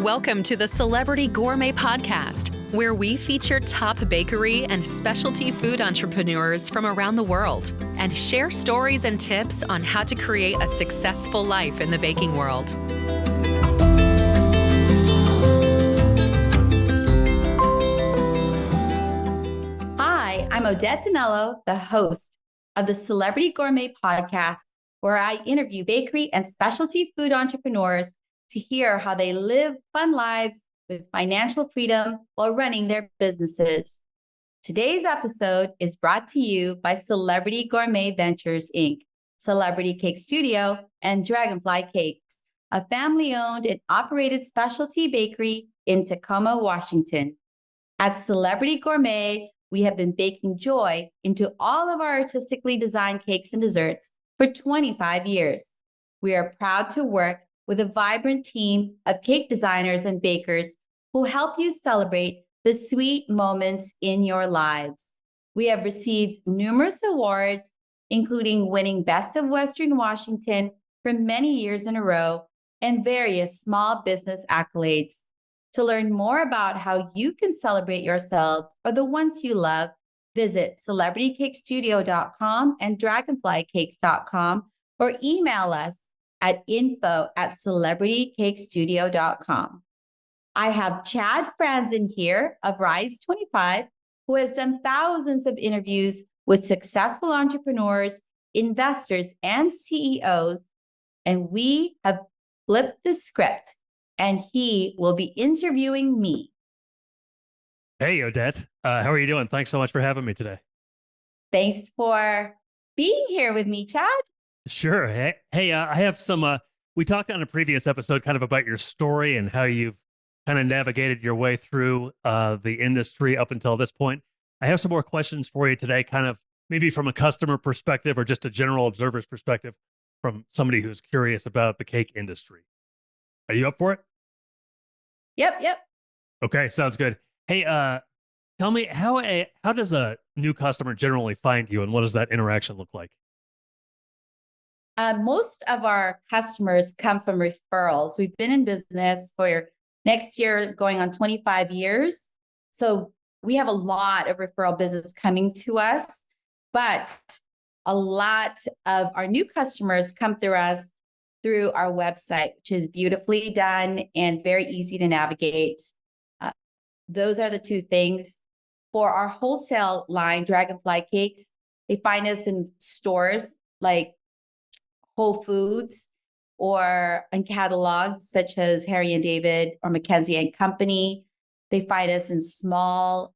Welcome to the Celebrity Gourmet Podcast, where we feature top bakery and specialty food entrepreneurs from around the world and share stories and tips on how to create a successful life in the baking world. Hi, I'm Odette D'Aniello, the host of the Celebrity Gourmet Podcast, where I interview bakery and specialty food entrepreneurs to hear how they live fun lives with financial freedom while running their businesses. Today's episode is brought to you by Celebrity Gourmet Ventures, Inc., Celebrity Cake Studio, and Dragonfly Cakes, a family-owned and operated specialty bakery in Tacoma, Washington. At Celebrity Gourmet, we have been baking joy into all of our artistically designed cakes and desserts for 25 years. We are proud to work with a vibrant team of cake designers and bakers who help you celebrate the sweet moments in your lives. We have received numerous awards, including winning Best of Western Washington for many years in a row and various small business accolades. To learn more about how you can celebrate yourselves or the ones you love, visit celebritycakestudio.com and dragonflycakes.com or email us at info@celebritycakestudio.com. I have Chad Franzen here of Rise 25, who has done thousands of interviews with successful entrepreneurs, investors, and CEOs, and we have flipped the script, and he will be interviewing me. Hey, Odette. How are you doing? Thanks so much for having me today. Thanks for being here with me, Chad. Sure. Hey, I have some, we talked on a previous episode kind of about your story and how you've kind of navigated your way through the industry up until this point. I have some more questions for you today, kind of maybe from a customer perspective or just a general observer's perspective from somebody who's curious about the cake industry. Are you up for it? Yep. Okay, sounds good. Hey, tell me, how does a new customer generally find you and what does that interaction look like? Most of our customers come from referrals. We've been in business for next year going on 25 years. So we have a lot of referral business coming to us, but a lot of our new customers come through us through our website, which is beautifully done and very easy to navigate. Those are the two things. For our wholesale line, Dragonfly Cakes, they find us in stores like Whole Foods or in catalogs such as Harry and David or Mackenzie and Company. They find us in small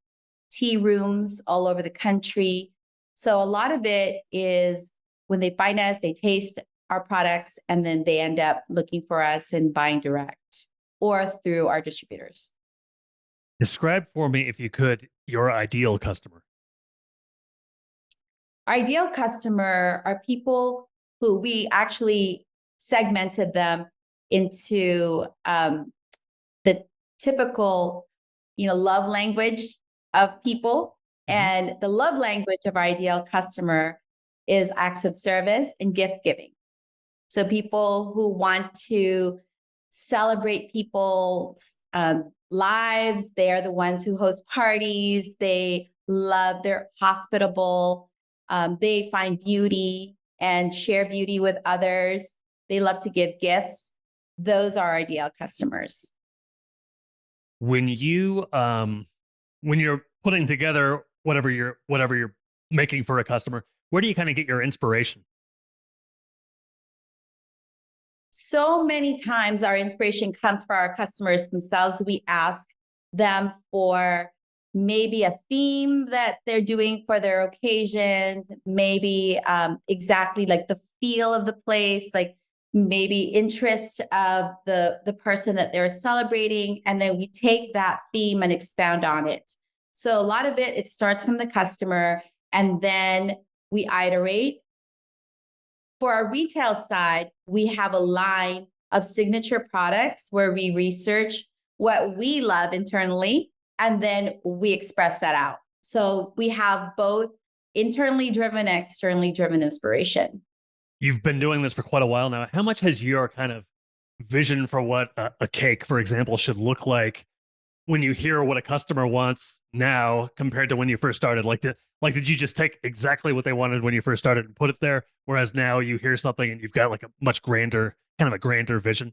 tea rooms all over the country. So a lot of it is when they find us, they taste our products, and then they end up looking for us and buying direct or through our distributors. Describe for me, if you could, your ideal customer. Our ideal customer are people who we actually segmented them into the typical, love language of people. Mm-hmm. And the love language of our ideal customer is acts of service and gift giving. So people who want to celebrate people's lives, they are the ones who host parties. They're hospitable. They find beauty and share beauty with others. They love to give gifts. Those are our ideal customers. When you're putting together whatever you're making for a customer, where do you kind of get your inspiration? So many times our inspiration comes from our customers themselves. We ask them for maybe a theme that they're doing for their occasions, maybe exactly like the feel of the place, like maybe interest of the person that they're celebrating. And then we take that theme and expound on it. So a lot of it starts from the customer and then we iterate. For our retail side, we have a line of signature products where we research what we love internally, and then we express that out. So we have both internally driven, externally driven inspiration. You've been doing this for quite a while now. How much has your kind of vision for what a cake, for example, should look like when you hear what a customer wants now compared to when you first started? Did you just take exactly what they wanted when you first started and put it there, whereas now you hear something and you've got like a much grander, kind of a grander vision?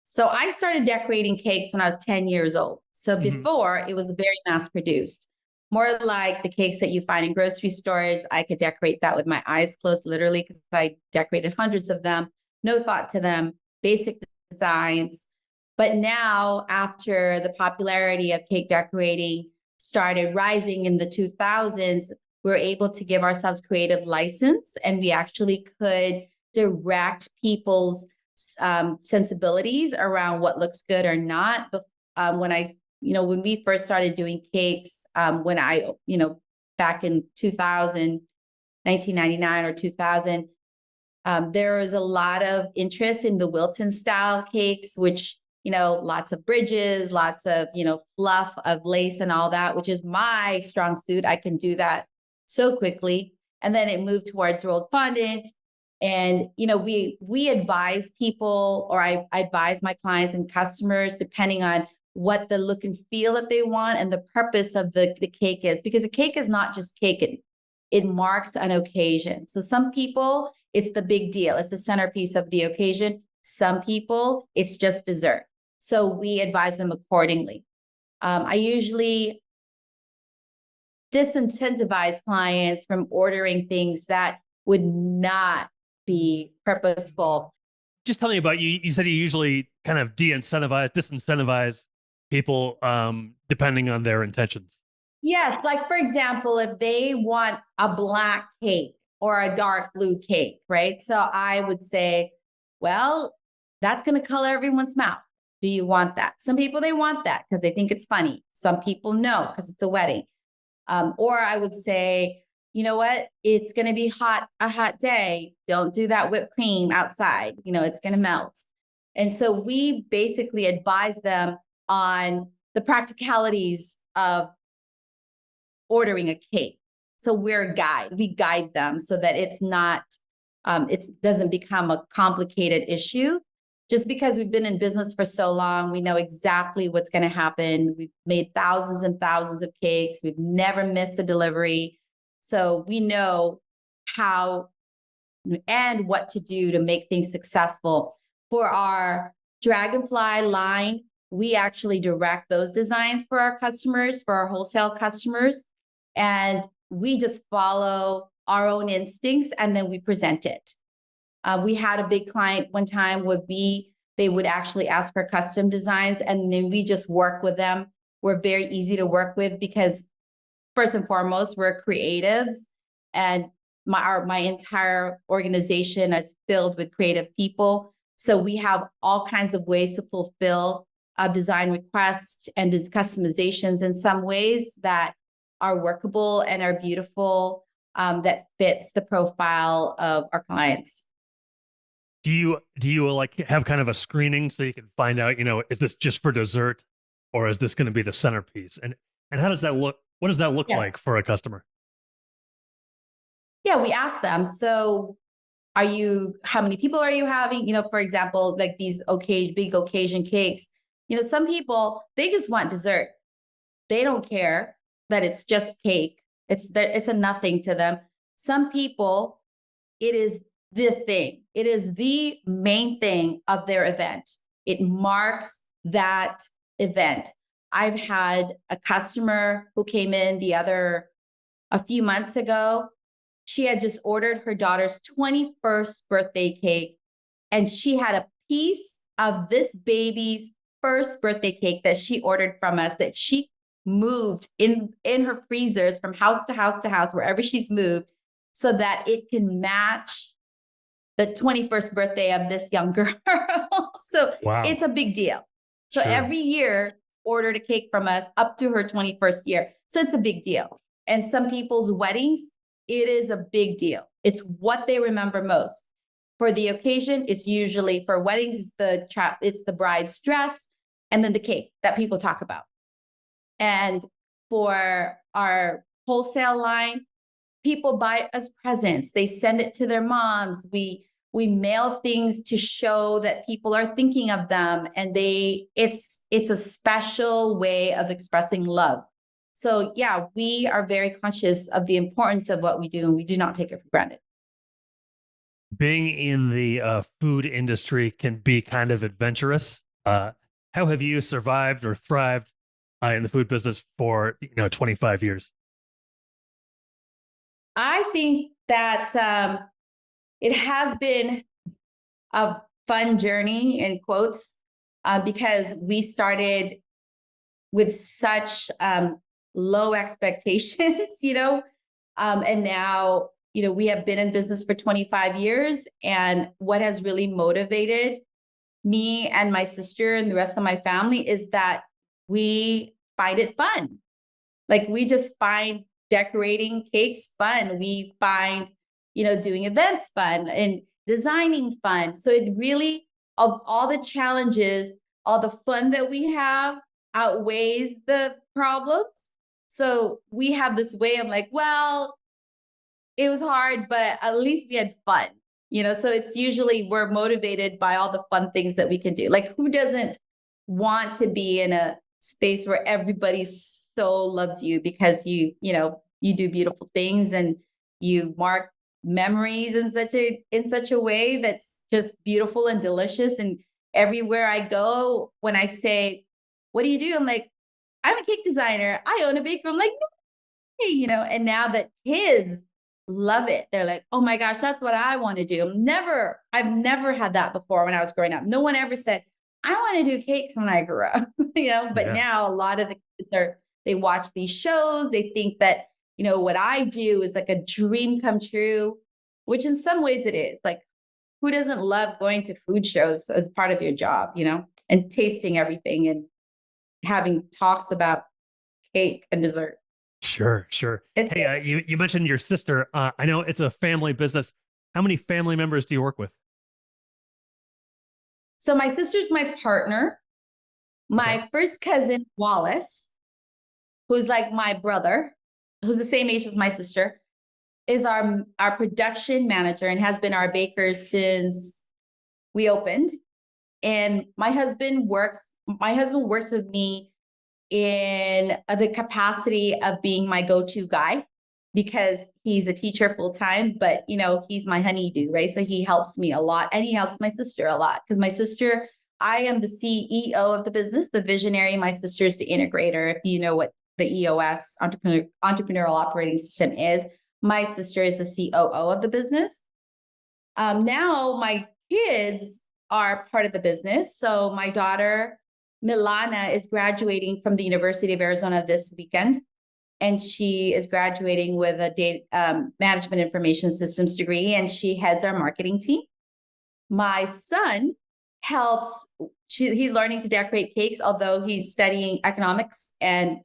So I started decorating cakes when I was 10 years old. So Mhm. before it was very mass produced, more like the cakes that you find in grocery stores. I could decorate that with my eyes closed, literally, because I decorated hundreds of them, no thought to them, basic designs. But now, after the popularity of cake decorating started rising in the 2000s, we were able to give ourselves creative license, and we actually could direct people's sensibilities around what looks good or not. But when we first started doing cakes, back in 2000, 1999 or 2000, there was a lot of interest in the Wilton style cakes, which, lots of bridges, lots of, fluff of lace and all that, which is my strong suit. I can do that so quickly. And then it moved towards rolled fondant. And, we advise people, or I advise my clients and customers, depending on what the look and feel that they want and the purpose of the cake is, because a cake is not just cake. It marks an occasion. So some people, it's the big deal. It's the centerpiece of the occasion. Some people, it's just dessert. So we advise them accordingly. I usually disincentivize clients from ordering things that would not be purposeful. Just tell me about you. You said you usually kind of disincentivize people depending on their intentions. Yes, like for example, if they want a black cake or a dark blue cake, right? So I would say, well, that's going to color everyone's mouth. Do you want that? Some people, they want that because they think it's funny. Some people no, because it's a wedding. Or I would say, you know what? It's going to be a hot day. Don't do that whipped cream outside. It's going to melt. And so we basically advise them on the practicalities of ordering a cake. So we're a guide. We guide them so that it's not, it doesn't become a complicated issue. Just because we've been in business for so long, we know exactly what's going to happen. We've made thousands and thousands of cakes. We've never missed a delivery. So we know how and what to do to make things successful. For our Dragonfly line, we actually direct those designs for our customers, for our wholesale customers. And we just follow our own instincts and then we present it. We had a big client one time where they would actually ask for custom designs and then we just work with them. We're very easy to work with because first and foremost, we're creatives and my entire organization is filled with creative people. So we have all kinds of ways to fulfill design requests and customizations in some ways that are workable and are beautiful, that fits the profile of our clients. Do you like have kind of a screening so you can find out, is this just for dessert or is this going to be the centerpiece? And how does that look? What does that look like Yes. for a customer? Yeah, we ask them. So how many people are you having? For example, like these big occasion cakes, some people, they just want dessert. They don't care that it's just cake. It's a nothing to them. Some people, it is the thing. It is the main thing of their event. It marks that event. I've had a customer who came in a few months ago. She had just ordered her daughter's 21st birthday cake, and she had a piece of this baby's first birthday cake that she ordered from us that she moved in her freezers from house to house to house, wherever she's moved, so that it can match the 21st birthday of this young girl. So Wow. it's a big deal. So Sure. every year ordered a cake from us up to her 21st year. So it's a big deal. And some people's weddings, it is a big deal. It's what they remember most. For the occasion, it's usually for weddings, it's the bride's dress and then the cake that people talk about. And for our wholesale line, people buy us presents. They send it to their moms. We We mail things to show that people are thinking of them, and it's a special way of expressing love. So yeah, we are very conscious of the importance of what we do, and we do not take it for granted. Being in the food industry can be kind of adventurous. How have you survived or thrived in the food business for 25 years? I think that it has been a fun journey in quotes because we started with such low expectations, and now, we have been in business for 25 years. And what has really motivated me and my sister and the rest of my family is that we find it fun. Like, we just find decorating cakes fun. We find, doing events fun and designing fun. So it really, of all the challenges, all the fun that we have outweighs the problems. So we have this way of like, well, it was hard, but at least we had fun, so it's usually we're motivated by all the fun things that we can do. Like, who doesn't want to be in a space where everybody so loves you because you do beautiful things and you mark memories in such a way that's just beautiful and delicious. And everywhere I go, when I say, what do you do? I'm like, I'm a cake designer. I own a bakery. I'm like, no, hey, and now that kids love it, they're like, oh my gosh, that's what I want to do. I've never had that before when I was growing up. No one ever said, I want to do cakes when I grew up, but now a lot of the kids they watch these shows. They think that, what I do is like a dream come true, which in some ways it is. Like, who doesn't love going to food shows as part of your job, and tasting everything and having talks about cake and dessert? Sure, sure. Hey, you mentioned your sister. I know it's a family business. How many family members do you work with? So my sister's my partner. My first cousin, Wallace, who's like my brother, who's the same age as my sister, is our production manager and has been our baker since we opened. And my husband works with me in the capacity of being my go-to guy because he's a teacher full time, but he's my honeydew, right? So he helps me a lot, and he helps my sister a lot because my sister, I am the CEO of the business, the visionary. My sister is the integrator. If you know what the EOS entrepreneurial operating system is, my sister is the COO of the business. Now my kids are part of the business. So my daughter, Milana, is graduating from the University of Arizona this weekend, and she is graduating with a data management information systems degree, and she heads our marketing team. My son he's learning to decorate cakes, although he's studying economics and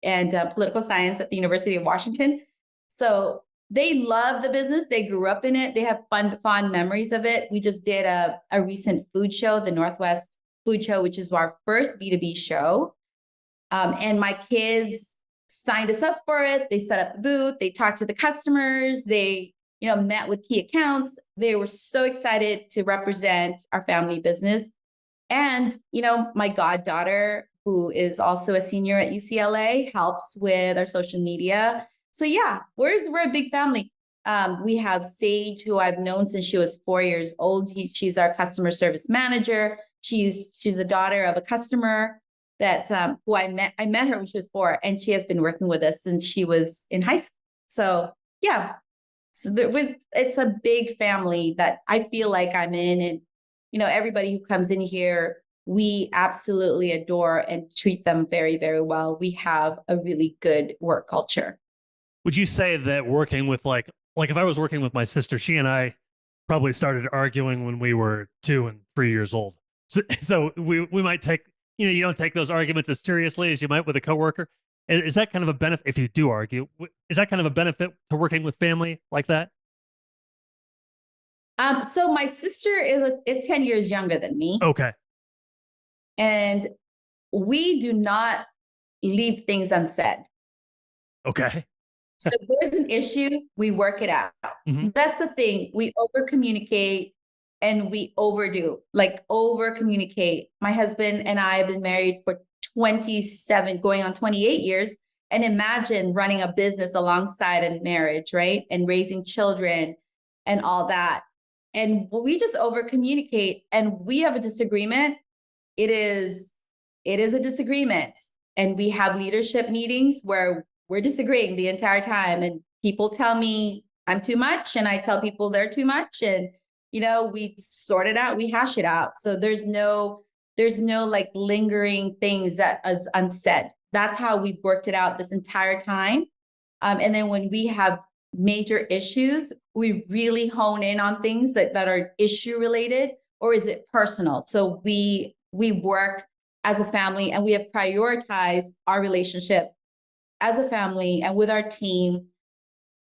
political science at the University of Washington. So they love the business. They grew up in it. They have fond memories of it. We just did a recent food show, the Northwest Food Show, which is our first B2B show. And my kids signed us up for it. They set up the booth. They talked to the customers. They, met with key accounts. They were so excited to represent our family business. And, my goddaughter, who is also a senior at UCLA, helps with our social media. So yeah, we're a big family. We have Sage, who I've known since she was 4 years old. She's our customer service manager. She's a daughter of a customer that who I met her when she was 4, and she has been working with us since she was in high school. So yeah, it's a big family that I feel like I'm in, and everybody who comes in here, we absolutely adore and treat them very, very well. We have a really good work culture. Would you say that working with like if I was working with my sister, she and I probably started arguing when we were 2 and 3 years old. So we might take, you don't take those arguments as seriously as you might with a coworker. Is that kind of a benefit if you do argue? Is that kind of a benefit to working with family like that? So my sister is 10 years younger than me. Okay. And we do not leave things unsaid. Okay. So if there's an issue, we work it out. Mm-hmm. That's the thing. We over communicate. and we overdo, like over communicate. My husband and I have been married for 27, going on 28 years. And imagine running a business alongside a marriage, right? And raising children and all that. And we just over communicate, and we have a disagreement. It is a disagreement. And we have leadership meetings where we're disagreeing the entire time. And people tell me I'm too much, and I tell people they're too much. And, we sort it out, we hash it out. So there's no like lingering things that is unsaid. That's how we've worked it out this entire time. And then when we have major issues, we really hone in on things that are issue related, or is it personal? So we work as a family, and we have prioritized our relationship as a family and with our team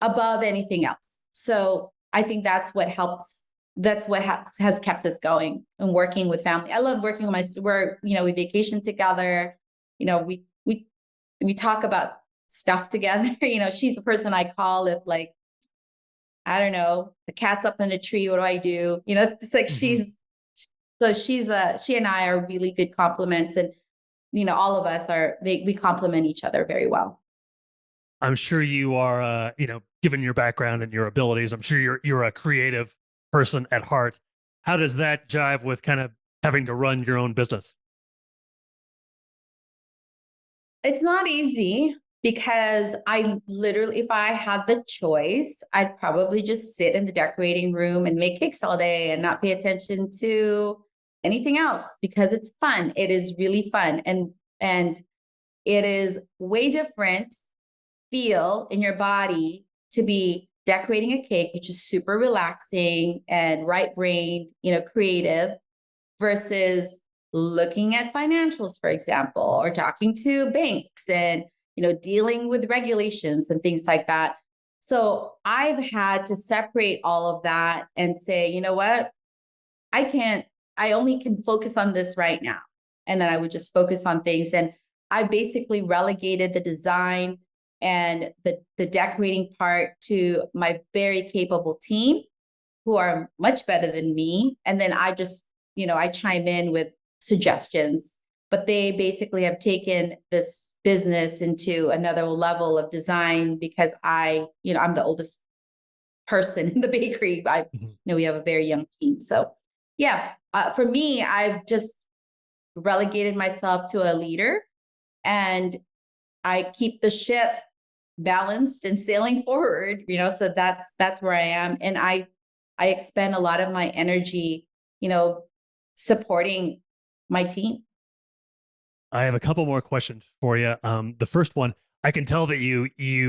above anything else. So I think that's what helps. That's what has kept us going and working with family. I love working with we vacation together. We talk about stuff together. She's the person I call if, like, I don't know, the cat's up in a tree, what do I do? It's like she and I are really good compliments, and all of us we complement each other very well. I'm sure you are, given your background and your abilities, I'm sure you're a creative person at heart. How does that jive with kind of having to run your own business? It's not easy, because I literally, if I had the choice, I'd probably just sit in the decorating room and make cakes all day and not pay attention to anything else, because it's fun. It is really fun. And it is way different feel in your body to be decorating a cake, which is super relaxing and right-brained, creative, versus looking at financials, for example, or talking to banks and, dealing with regulations and things like that. So I've had to separate all of that and say, you know what, I only can focus on this right now. And then I would just focus on things. And I basically relegated the design and the decorating part to my very capable team, who are much better than me. And then I just, I chime in with suggestions, but they basically have taken this business into another level of design, because I'm the oldest person in the bakery. We have a very young team. So yeah, for me, I've just relegated myself to a leader, and I keep the ship balanced and sailing forward, so that's where I am. And I expend a lot of my energy, supporting my team. I have a couple more questions for you. The first one, I can tell that you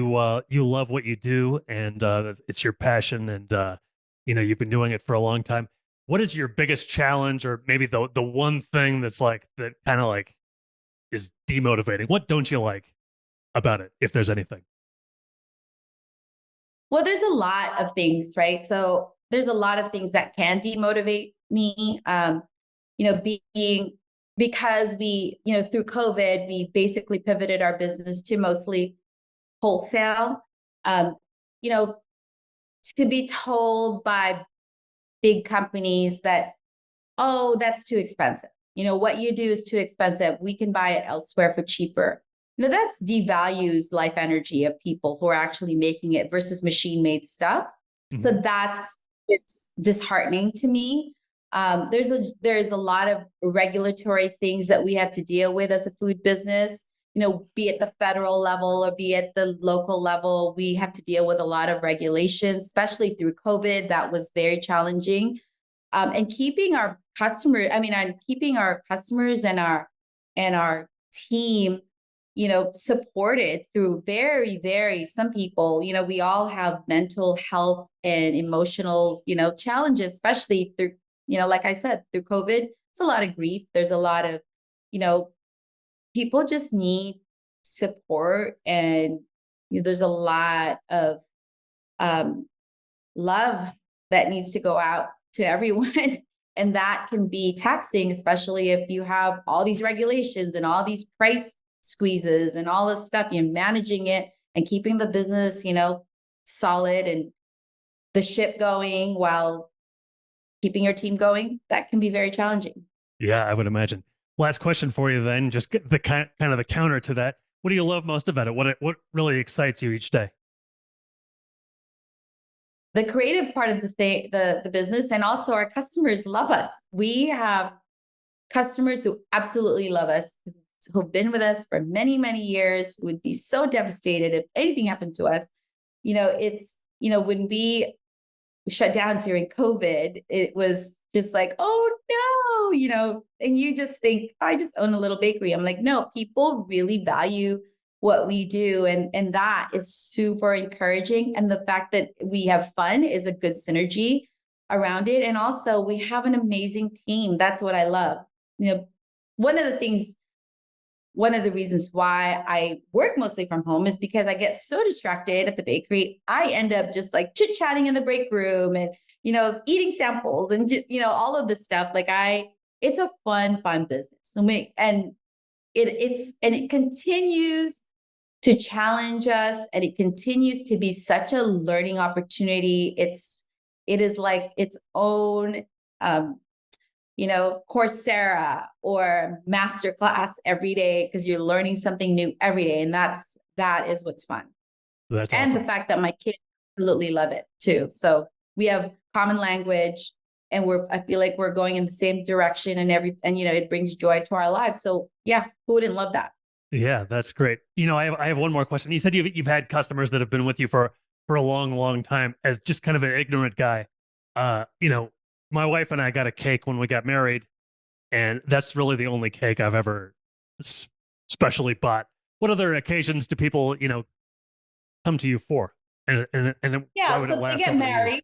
love what you do, and it's your passion, and you've been doing it for a long time. What is your biggest challenge, or maybe the one thing that's like that kind of like is demotivating? What don't you like about it, if there's anything? Well, there's a lot of things, right? So there's a lot of things that can demotivate me. Because we, through COVID, we basically pivoted our business to mostly wholesale. To be told by big companies that, oh, that's too expensive. What you do is too expensive. We can buy it elsewhere for cheaper. That's devalues life energy of people who are actually making it versus machine-made stuff. Mm-hmm. So it's disheartening to me. There's a lot of regulatory things that we have to deal with as a food business, be it the federal level or be it the local level. We have to deal with a lot of regulations, especially through COVID. That was very challenging. And keeping our customers and our team, supported through very, very, some people, we all have mental health and emotional, challenges, especially through, like I said, through COVID. It's a lot of grief. There's a lot of, people just need support, and there's a lot of love that needs to go out to everyone. And that can be taxing, especially if you have all these regulations and all these price squeezes and all this stuff. You're managing it and keeping the business, solid and the ship going while keeping your team going, that can be very challenging. Yeah, I would imagine. Last question for you then, just get the kind of the counter to that. What do you love most about it? What really excites you each day? The creative part of the business, and also our customers love us. We have customers who absolutely love us, who've been with us for many, many years, would be so devastated if anything happened to us. When we shut down during COVID, it was just like, oh no, and you just think, I just own a little bakery. I'm like, no, people really value what we do. And that is super encouraging. And the fact that we have fun is a good synergy around it. And also we have an amazing team. That's what I love. One of the reasons why I work mostly from home is because I get so distracted at the bakery. I end up just like chit-chatting in the break room and, eating samples and, all of this stuff. It's a fun business. And it continues to challenge us, and it continues to be such a learning opportunity. It is like its own, Coursera or masterclass every day, because you're learning something new every day. And that is what's fun. That's and awesome. The fact that my kids absolutely love it too. So we have common language, and I feel like we're going in the same direction, and it brings joy to our lives. So yeah, who wouldn't love that? Yeah, that's great. I have one more question. You said you've had customers that have been with you for a long, long time. As just kind of an ignorant guy, my wife and I got a cake when we got married, and that's really the only cake I've ever specially bought. What other occasions do people, come to you for? And Yeah, why would it so last they get over the married. years?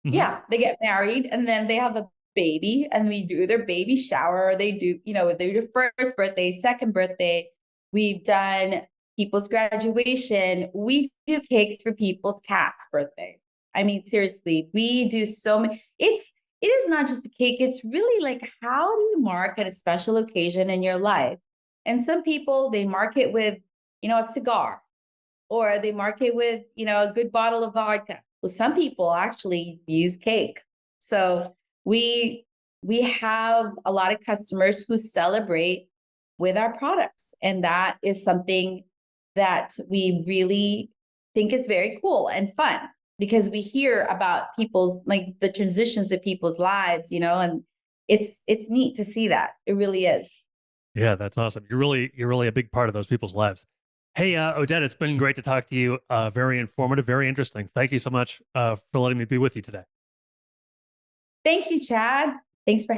Mhm. Yeah, they get married, and then they have a baby, and we do their baby shower. They do their first birthday, second birthday. We've done people's graduation. We do cakes for people's cats' birthdays. I mean, seriously, we do so many. It is not just a cake. It's really like, how do you mark at a special occasion in your life? And some people, they mark it with, a cigar, or they mark it with, a good bottle of vodka. Well, some people actually use cake. So we have a lot of customers who celebrate with our products. And that is something that we really think is very cool and fun, because we hear about people's, like, the transitions of people's lives, and it's neat to see that. It really is. Yeah, that's awesome. You're really a big part of those people's lives. Hey, Odette, it's been great to talk to you. Very informative, very interesting. Thank you so much for letting me be with you today. Thank you, Chad. Thanks for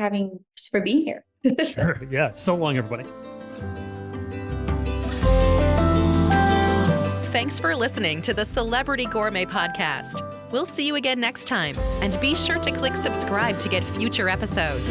being here. Sure. Yeah. So long, everybody. Thanks for listening to the Celebrity Gourmet Podcast. We'll see you again next time, and be sure to click subscribe to get future episodes.